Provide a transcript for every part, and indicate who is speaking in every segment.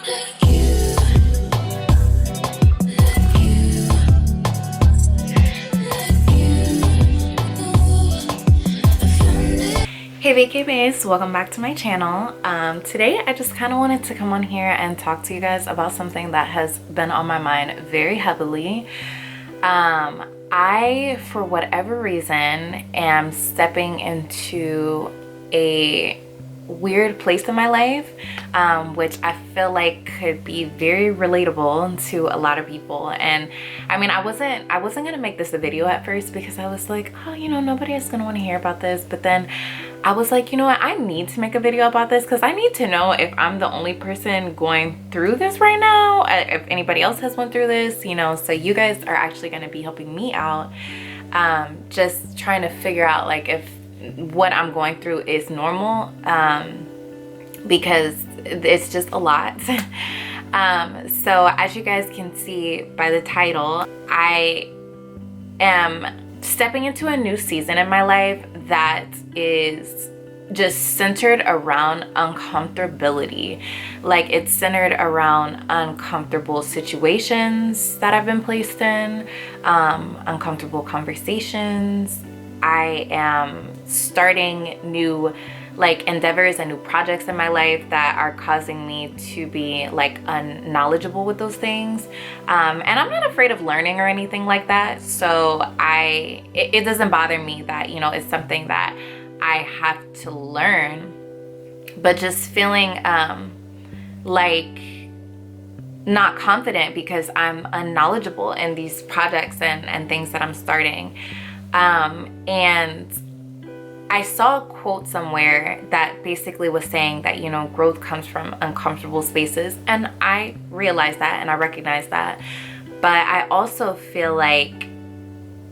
Speaker 1: Hey vacay babes, welcome back to my channel. Today I just kind of wanted to come on here and talk to you guys about something that has been on my mind very heavily. I, for whatever reason, am stepping into a weird place in my life, which I feel like could be very relatable to a lot of people. And I mean, I wasn't gonna make this a video at first because I was like, oh, you know, nobody is gonna want to hear about this. But then I was like, you know what, I need to make a video about this because I need to know if I'm the only person going through this right now, if anybody else has went through this, you know. So you guys are actually going to be helping me out, just trying to figure out like if what I'm going through is normal, because it's just a lot. So as you guys can see by the title, I am stepping into a new season in my life that is just centered around uncomfortability. Like, it's centered around uncomfortable situations that I've been placed in, uncomfortable conversations. I am starting new endeavors and new projects in my life that are causing me to be like unknowledgeable with those things, and I'm not afraid of learning or anything like that. So it doesn't bother me that, you know, it's something that I have to learn, but just feeling like not confident because I'm unknowledgeable in these projects and things that I'm starting. And I saw a quote somewhere that basically was saying that, you know, growth comes from uncomfortable spaces. And I realized that and I recognize that. But I also feel like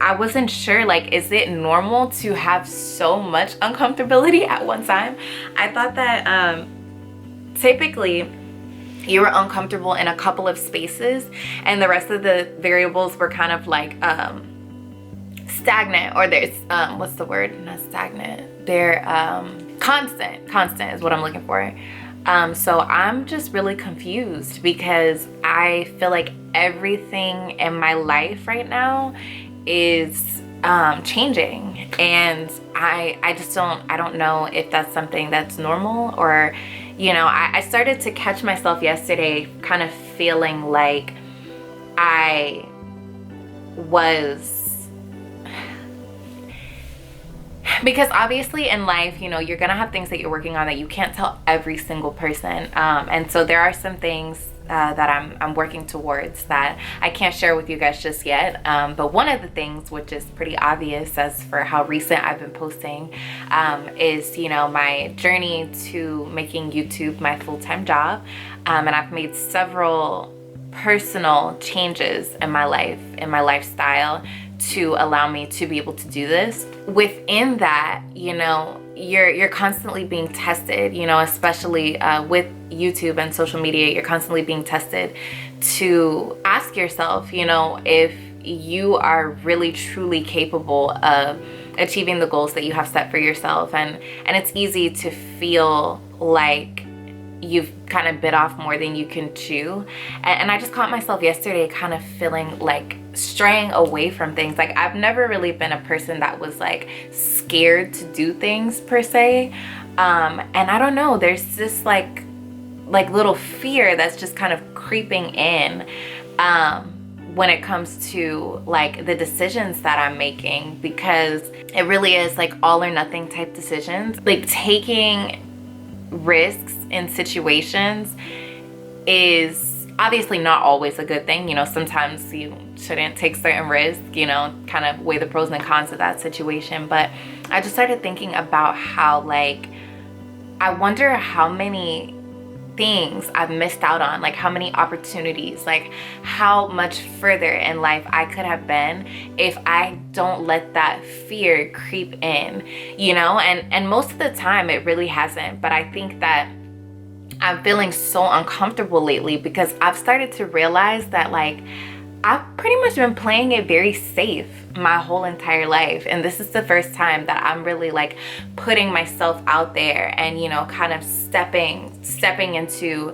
Speaker 1: I wasn't sure, like, is it normal to have so much uncomfortability at one time? I thought that typically you were uncomfortable in a couple of spaces and the rest of the variables were kind of like stagnant, or there's what's the word, not stagnant, they're constant is what I'm looking for. So I'm just really confused because I feel like everything in my life right now is changing, and I don't know if that's something that's normal, or, you know, I started to catch myself yesterday kind of feeling like I was, because obviously in life, you know, you're gonna have things that you're working on that you can't tell every single person, and so there are some things that I'm working towards that I can't share with you guys just yet, but one of the things, which is pretty obvious as for how recent I've been posting, is, you know, my journey to making YouTube my full-time job, and I've made several personal changes in my life, in my lifestyle, to allow me to be able to do this. Within that, you know, you're constantly being tested, you know, especially with YouTube and social media, you're constantly being tested to ask yourself, you know, if you are really truly capable of achieving the goals that you have set for yourself. And it's easy to feel like you've kind of bit off more than you can chew. And I just caught myself yesterday kind of feeling like straying away from things. Like, I've never really been a person that was like scared to do things per se. And I don't know, there's this like little fear that's just kind of creeping in when it comes to like the decisions that I'm making, because it really is like all or nothing type decisions. Like, taking risks in situations is obviously not always a good thing. You know, sometimes you shouldn't take certain risks, you know, kind of weigh the pros and cons of that situation. But I just started thinking about how, like, I wonder how many things I've missed out on, like how many opportunities, like how much further in life I could have been if I don't let that fear creep in, you know. And most of the time it really hasn't, but I think that I'm feeling so uncomfortable lately because I've started to realize that, like, I've pretty much been playing it very safe my whole entire life, and this is the first time that I'm really like putting myself out there and, you know, kind of stepping into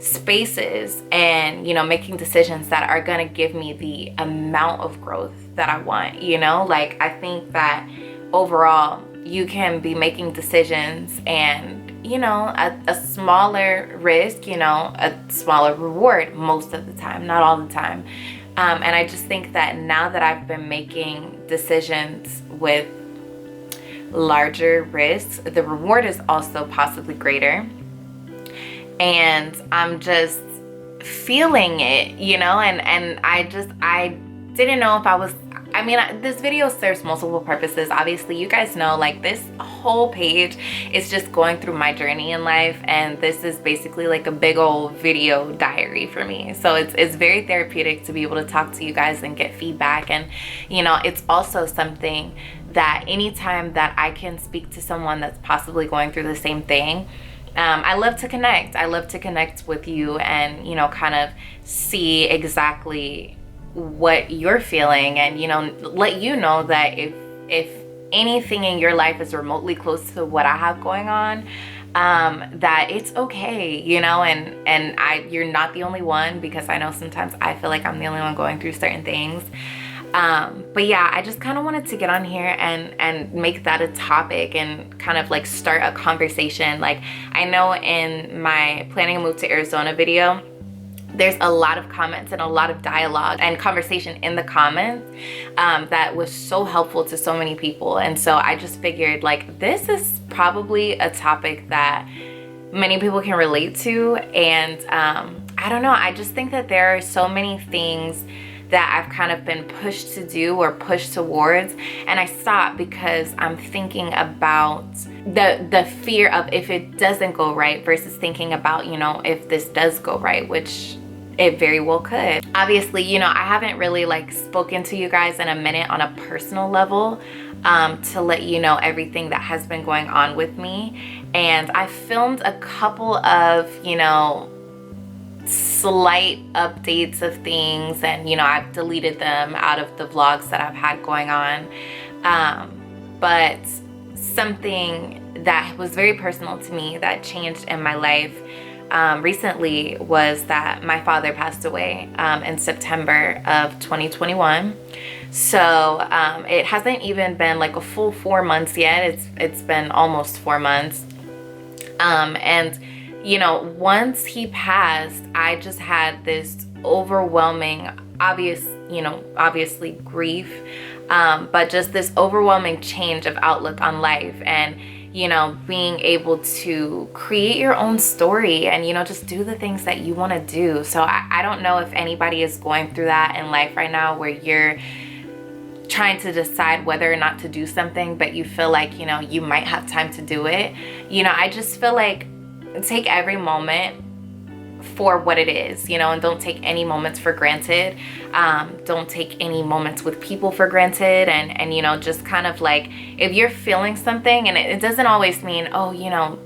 Speaker 1: spaces and, you know, making decisions that are going to give me the amount of growth that I want, you know? Like, I think that overall you can be making decisions and, you know, a smaller risk, you know, a smaller reward most of the time, not all the time. And I just think that now that I've been making decisions with larger risks, the reward is also possibly greater. And I'm just feeling it, you know, and I didn't know if I was, I mean, this video serves multiple purposes. Obviously, you guys know, like, this whole page is just going through my journey in life, and this is basically like a big old video diary for me. So it's very therapeutic to be able to talk to you guys and get feedback. And, you know, it's also something that anytime that I can speak to someone that's possibly going through the same thing, I love to connect. I love to connect with you and, you know, kind of see exactly what you're feeling, and, you know, let you know that if anything in your life is remotely close to what I have going on, that it's okay, you know, and you're not the only one, because I know sometimes I feel like I'm the only one going through certain things. But yeah, I just kind of wanted to get on here and make that a topic and kind of like start a conversation. Like, I know in my planning a move to Arizona video, there's a lot of comments and a lot of dialogue and conversation in the comments that was so helpful to so many people. And so I just figured, like, this is probably a topic that many people can relate to. And I don't know, I just think that there are so many things that I've kind of been pushed to do or pushed towards, and I stopped because I'm thinking about the fear of if it doesn't go right versus thinking about, you know, if this does go right, which it very well could. Obviously, you know, I haven't really like spoken to you guys in a minute on a personal level to let you know everything that has been going on with me. And I filmed a couple of, you know, slight updates of things, and, you know, I've deleted them out of the vlogs that I've had going on. But something that was very personal to me that changed in my life recently was that my father passed away in September of 2021. So it hasn't even been like a full 4 months yet. It's been almost 4 months. And you know, once he passed, I just had this overwhelming, obviously grief, but just this overwhelming change of outlook on life, and, you know, being able to create your own story and, you know, just do the things that you want to do. So I don't know if anybody is going through that in life right now, where you're trying to decide whether or not to do something, but you feel like, you know, you might have time to do it. You know, I just feel like take every moment for what it is, you know, and don't take any moments for granted. Don't take any moments with people for granted, and you know, just kind of like, if you're feeling something, and it doesn't always mean, oh, you know,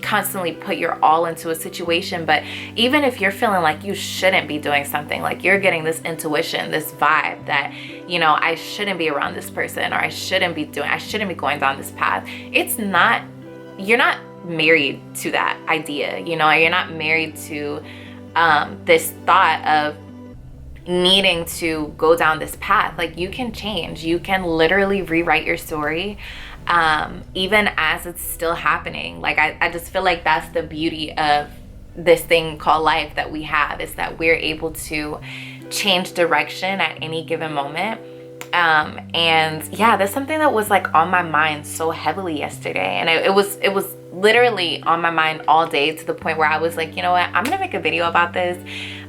Speaker 1: constantly put your all into a situation, but even if you're feeling like you shouldn't be doing something, like you're getting this intuition, this vibe that, you know, I shouldn't be around this person, or I shouldn't be going down this path. You're not married to that idea, you know, you're not married to this thought of needing to go down this path. Like, you can change, you can literally rewrite your story, even as it's still happening. Like, I just feel like that's the beauty of this thing called life that we have, is that we're able to change direction at any given moment. And yeah, that's something that was like on my mind so heavily yesterday, and it was literally on my mind all day, to the point where I was like, you know what, I'm gonna make a video about this.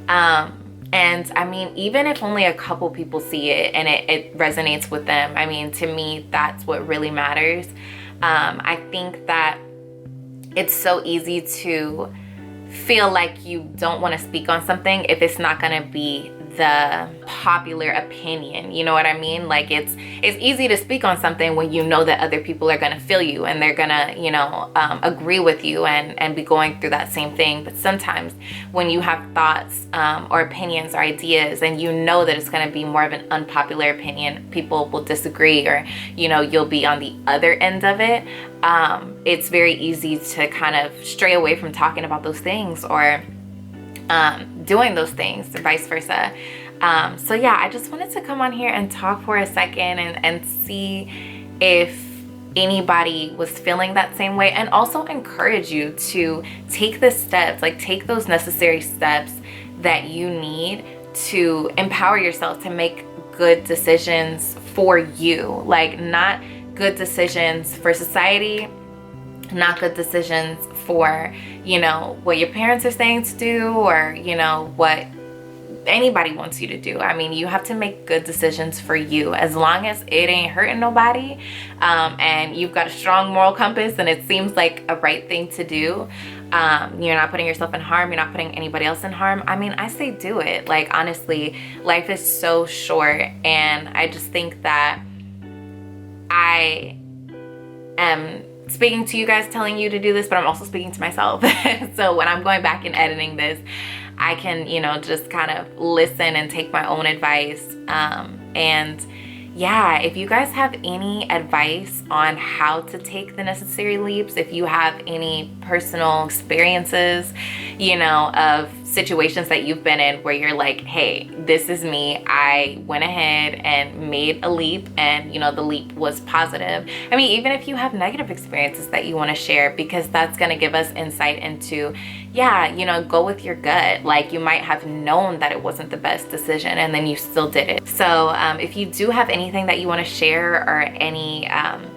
Speaker 1: And I mean, even if only a couple people see it and it resonates with them, I mean, to me, that's what really matters. I think that it's so easy to feel like you don't want to speak on something if it's not going to be the popular opinion, you know what I mean? Like, it's easy to speak on something when you know that other people are going to feel you, and they're going to, you know, agree with you and be going through that same thing. But sometimes when you have thoughts or opinions or ideas, and you know that it's going to be more of an unpopular opinion, people will disagree, or, you know, you'll be on the other end of it, it's very easy to kind of stray away from talking about those things, or doing those things, vice versa. So yeah, I just wanted to come on here and talk for a second and see if anybody was feeling that same way, and also encourage you to take the steps, like take those necessary steps that you need to empower yourself to make good decisions for you. Like, not good decisions for society, not good decisions for, you know, what your parents are saying to do, or, you know, what anybody wants you to do. I mean, you have to make good decisions for you, as long as it ain't hurting nobody, and you've got a strong moral compass and it seems like a right thing to do. You're not putting yourself in harm, you're not putting anybody else in harm. I mean, I say do it. Like, honestly, life is so short, and I just think that I am speaking to you guys, telling you to do this, but I'm also speaking to myself. So when I'm going back and editing this, I can, you know, just kind of listen and take my own advice. And yeah, if you guys have any advice on how to take the necessary leaps, if you have any personal experiences, you know, of situations that you've been in where you're like, hey, this is me, I went ahead and made a leap, and, you know, the leap was positive. I mean, even if you have negative experiences that you want to share, because that's going to give us insight into, yeah, you know, go with your gut. Like, you might have known that it wasn't the best decision and then you still did it. So if you do have anything that you want to share, or any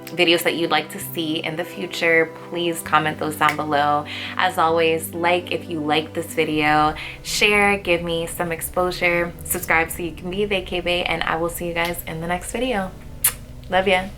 Speaker 1: videos that you'd like to see in the future, please comment those down below. As always, like if you like this video, share, give me some exposure, subscribe so you can be vacay bae, and I will see you guys in the next video. Love ya.